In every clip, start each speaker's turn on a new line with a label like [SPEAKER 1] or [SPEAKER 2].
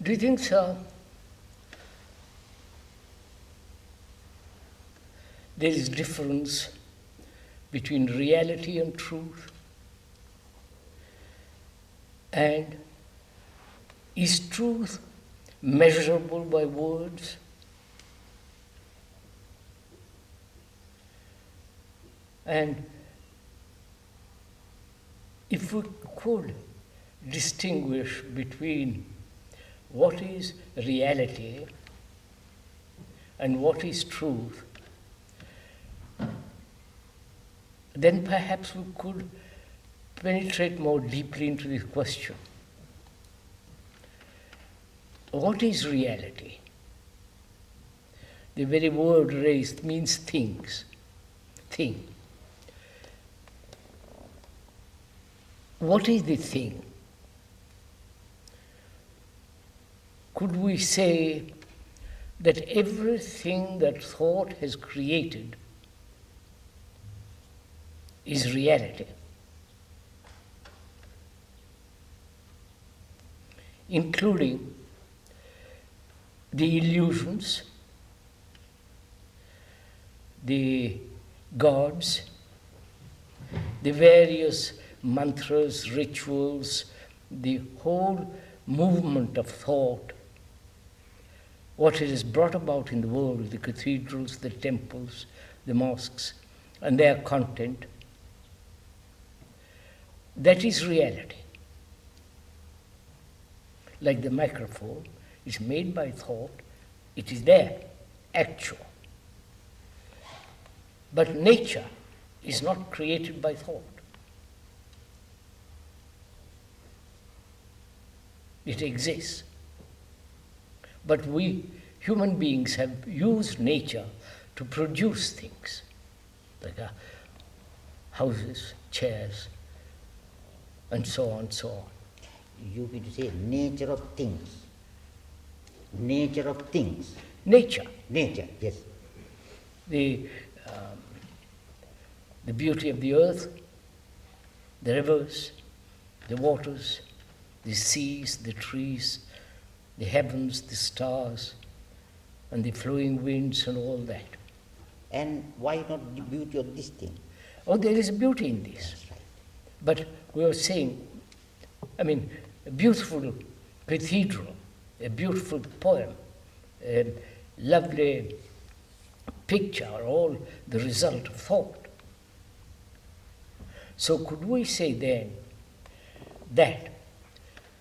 [SPEAKER 1] Do you think so? There is difference between reality and truth? And is truth measurable by words? And if we could distinguish between what is reality and what is truth, then perhaps we could penetrate more deeply into this question. What is reality? The very word raised means things, thing. What is the thing? Could we say that everything that thought has created is reality, including the illusions, the gods, the various mantras, rituals, the whole movement of thought, what it has brought about in the world, the cathedrals, the temples, the mosques, and their content. That is reality. Like the microphone is made by thought, it is there, actual. But nature is not created by thought. It exists. But we, human beings, have used nature to produce things, like houses, chairs, and so on, so on.
[SPEAKER 2] You mean to say nature of things. Nature of things.
[SPEAKER 1] Nature.
[SPEAKER 2] Nature, yes.
[SPEAKER 1] The beauty of the earth, the rivers, the waters, the seas, the trees, the heavens, the stars, and the flowing winds and all that.
[SPEAKER 2] And why not the beauty of this thing?
[SPEAKER 1] Oh, there is beauty in this.
[SPEAKER 2] That's right.
[SPEAKER 1] But we are saying, a beautiful cathedral, a beautiful poem, a lovely picture are all the result of thought. So could we say then that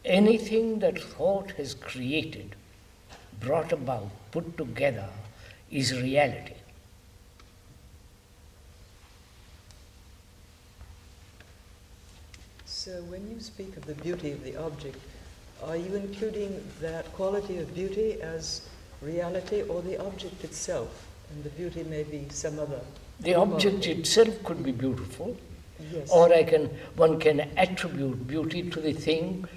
[SPEAKER 1] anything that thought has created, brought about, put together, is reality?
[SPEAKER 3] So when you speak of the beauty of the object, are you including that quality of beauty as reality or the object itself? And the beauty may be some other.
[SPEAKER 1] The object itself could be beautiful,
[SPEAKER 3] yes.
[SPEAKER 1] Or one can attribute beauty to the thing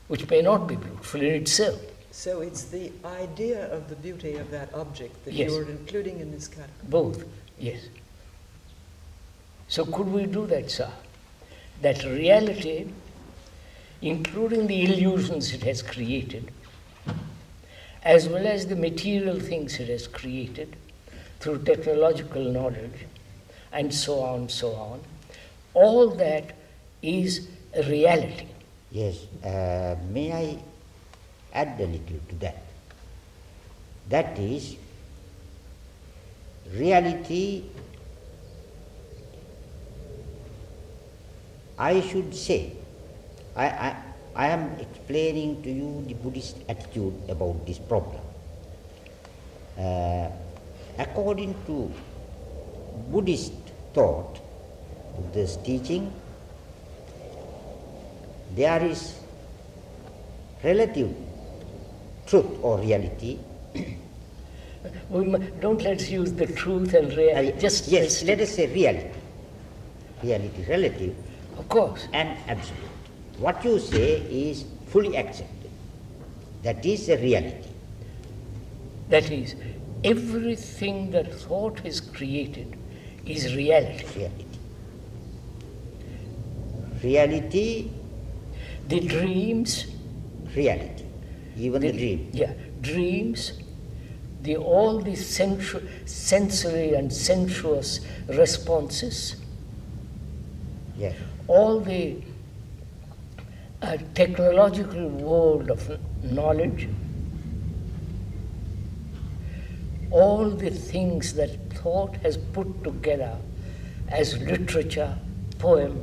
[SPEAKER 1] which may not be beautiful in itself.
[SPEAKER 3] So it's the idea of the beauty of that object that
[SPEAKER 1] Yes.
[SPEAKER 3] you're including in this category.
[SPEAKER 1] Both, yes. So could we do that, sir? That reality, including the illusions it has created, as well as the material things it has created through technological knowledge, and so on, all that is a reality.
[SPEAKER 2] Yes, may I add a little to that? That is, reality, I should say, I am explaining to you the Buddhist attitude about this problem. According to Buddhist thought, Buddha's teaching, there is relative truth or reality.
[SPEAKER 1] Don't let's use the truth and reality.
[SPEAKER 2] Yes, let us say reality. Reality relative.
[SPEAKER 1] Of course.
[SPEAKER 2] And absolute. What you say is fully accepted. That is a reality.
[SPEAKER 1] That is, everything that thought has created is reality.
[SPEAKER 2] Reality.
[SPEAKER 1] The dreams,
[SPEAKER 2] Reality. Even the dream.
[SPEAKER 1] Yeah, dreams, all the sensory and sensuous responses,
[SPEAKER 2] Yes.
[SPEAKER 1] all the technological world of knowledge, all the things that thought has put together as literature, poem,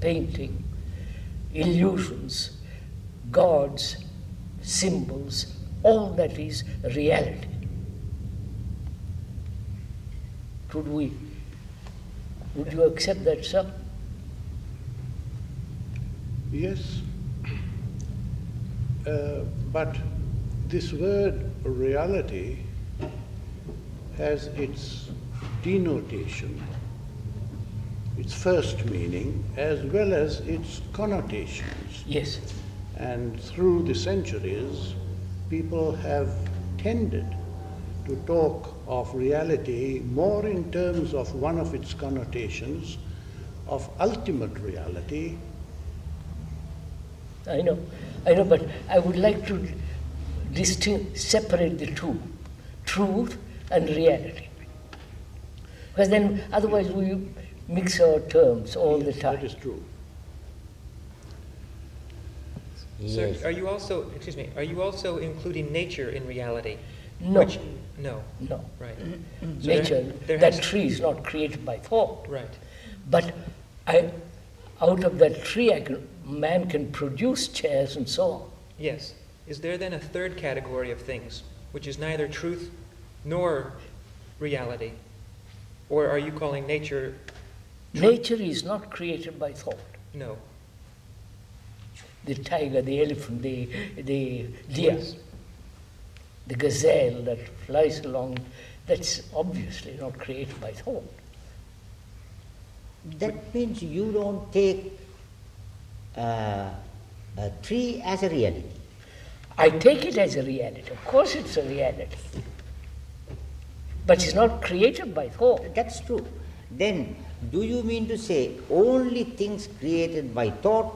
[SPEAKER 1] painting, illusions, gods, symbols, all that is reality. Would you accept that, sir?
[SPEAKER 4] Yes, but this word reality has its denotation, its first meaning, as well as its connotations.
[SPEAKER 1] Yes.
[SPEAKER 4] And through the centuries, people have tended to talk of reality more in terms of one of its connotations, of ultimate reality.
[SPEAKER 1] I know, but I would like to separate the two, truth and reality. Because then, otherwise, we mix our terms all the time.
[SPEAKER 4] That is true.
[SPEAKER 2] Yes.
[SPEAKER 5] So are you also, are you also including nature in reality?
[SPEAKER 1] No.
[SPEAKER 5] No.
[SPEAKER 1] No.
[SPEAKER 5] Right.
[SPEAKER 2] Mm-hmm.
[SPEAKER 5] So
[SPEAKER 1] Nature,
[SPEAKER 5] there
[SPEAKER 1] that
[SPEAKER 5] has-
[SPEAKER 1] tree is not created by thought.
[SPEAKER 5] Right.
[SPEAKER 1] But out of that tree, man can produce chairs and so on.
[SPEAKER 5] Yes. Is there then a third category of things, which is neither truth nor reality? Or are you calling nature?
[SPEAKER 1] Nature is not created by thought.
[SPEAKER 5] No.
[SPEAKER 1] The tiger, the elephant, the deer,
[SPEAKER 5] Yes.
[SPEAKER 1] the gazelle that flies along, that's obviously not created by thought.
[SPEAKER 2] That means you don't take a tree as a reality.
[SPEAKER 1] I take it as a reality. Of course it's a reality. But it's not created by thought.
[SPEAKER 2] That's true. Then, do you mean to say only things created by thought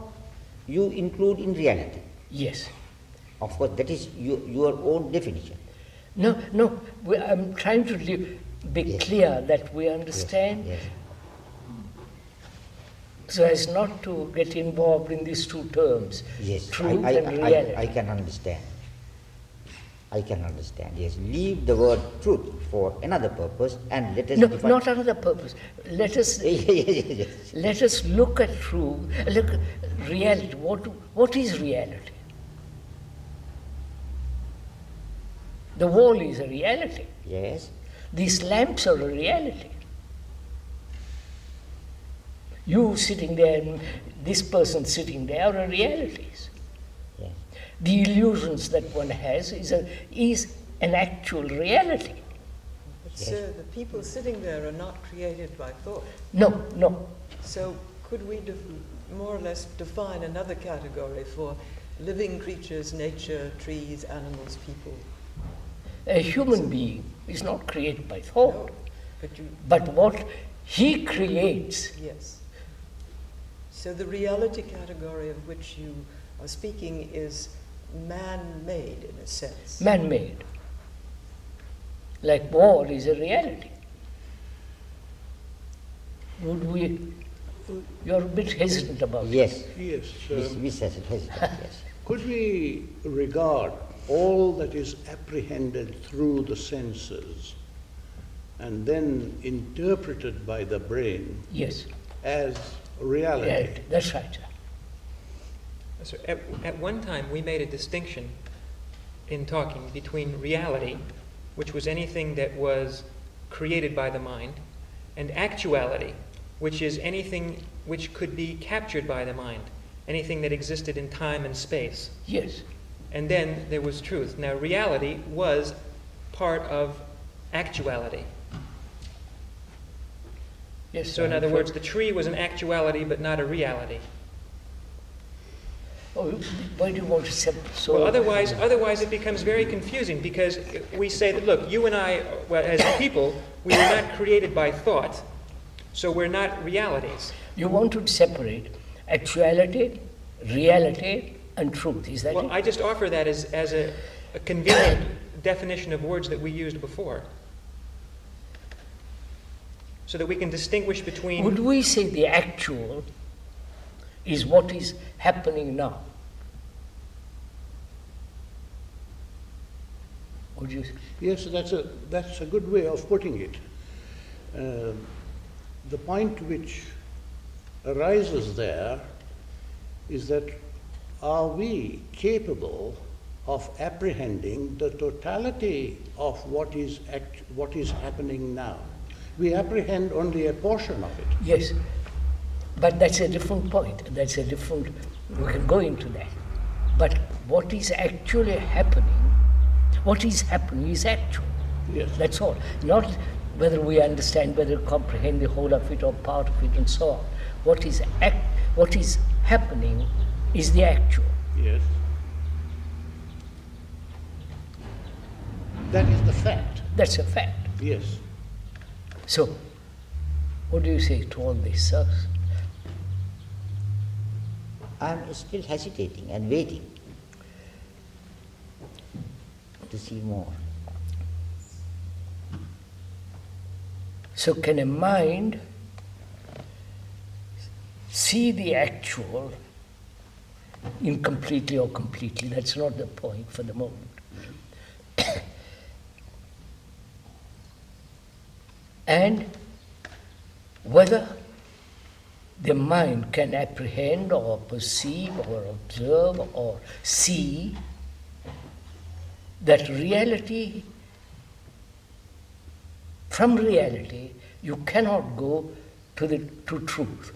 [SPEAKER 2] you include in reality?
[SPEAKER 1] Yes.
[SPEAKER 2] Of course, that is your own definition.
[SPEAKER 1] No, I'm trying to be
[SPEAKER 2] Yes.
[SPEAKER 1] clear that we understand,
[SPEAKER 2] Yes.
[SPEAKER 1] so as not to get involved in these two terms,
[SPEAKER 2] Yes.
[SPEAKER 1] truth and reality.
[SPEAKER 2] I can understand. I can understand. Yes. Leave the word truth for another purpose and let us
[SPEAKER 1] No,
[SPEAKER 2] define.
[SPEAKER 1] not another purpose. Let us
[SPEAKER 2] Yes.
[SPEAKER 1] let us look at truth, look at reality. What is reality? The wall is a reality.
[SPEAKER 2] Yes.
[SPEAKER 1] These lamps are a reality. You sitting there and this person sitting there are realities.
[SPEAKER 2] Yes.
[SPEAKER 1] The illusions that one has is an actual reality.
[SPEAKER 3] But sir, the people sitting there are not created by thought.
[SPEAKER 1] No.
[SPEAKER 3] So could we more or less define another category for living creatures, nature, trees, animals, people?
[SPEAKER 1] A human being is not created by thought,
[SPEAKER 3] No, but you,
[SPEAKER 1] but what he creates.
[SPEAKER 3] yes. So the reality category of which you are speaking is man-made in a sense.
[SPEAKER 1] Man-made. Like war is a reality. You're a bit hesitant about it.
[SPEAKER 2] Yes.
[SPEAKER 4] Yes.
[SPEAKER 2] We says it hesitant, yes.
[SPEAKER 4] Could we regard all that is apprehended through the senses and then interpreted by the brain
[SPEAKER 1] Yes,
[SPEAKER 4] as reality?
[SPEAKER 1] reality. That's right.
[SPEAKER 5] So at one time, we made a distinction in talking between reality, which was anything that was created by the mind, and actuality, which is anything which could be captured by the mind, anything that existed in time and space.
[SPEAKER 1] Yes,
[SPEAKER 5] And then there was truth. Now, reality was part of actuality.
[SPEAKER 1] yes.
[SPEAKER 5] So in other words, the tree was an actuality but not a reality.
[SPEAKER 1] Oh, why do you want to separate? So
[SPEAKER 5] Well, otherwise it becomes very confusing because we say that, look, you and I, well, as people, we were not created by thought, so we're not realities.
[SPEAKER 1] you want to separate actuality, reality, and truth. Is that
[SPEAKER 5] Well,
[SPEAKER 1] it?
[SPEAKER 5] I just offer that as a convenient definition of words that we used before, so that we can distinguish between...
[SPEAKER 1] Would we say the actual is what is happening now? Would you?
[SPEAKER 4] Yes, that's a good way of putting it. The point which arises there is that are we capable of apprehending the totality of what is happening now? We apprehend only a portion of it.
[SPEAKER 1] Yes, but that's a different point. That's a different, we can go into that. But what is actually happening, what is happening is actual.
[SPEAKER 4] Yes.
[SPEAKER 1] That's all. Not whether we understand, whether we comprehend the whole of it or part of it and so on. What is happening is the actual.
[SPEAKER 4] Yes. That is the fact.
[SPEAKER 1] That's a fact.
[SPEAKER 4] Yes.
[SPEAKER 1] So, what do you say to all this, sir?
[SPEAKER 2] I'm still hesitating and waiting to see more.
[SPEAKER 1] So can a mind see the actual incompletely or completely? That's not the point for the moment. And whether the mind can apprehend or perceive or observe or see that reality, from reality, you cannot go to truth.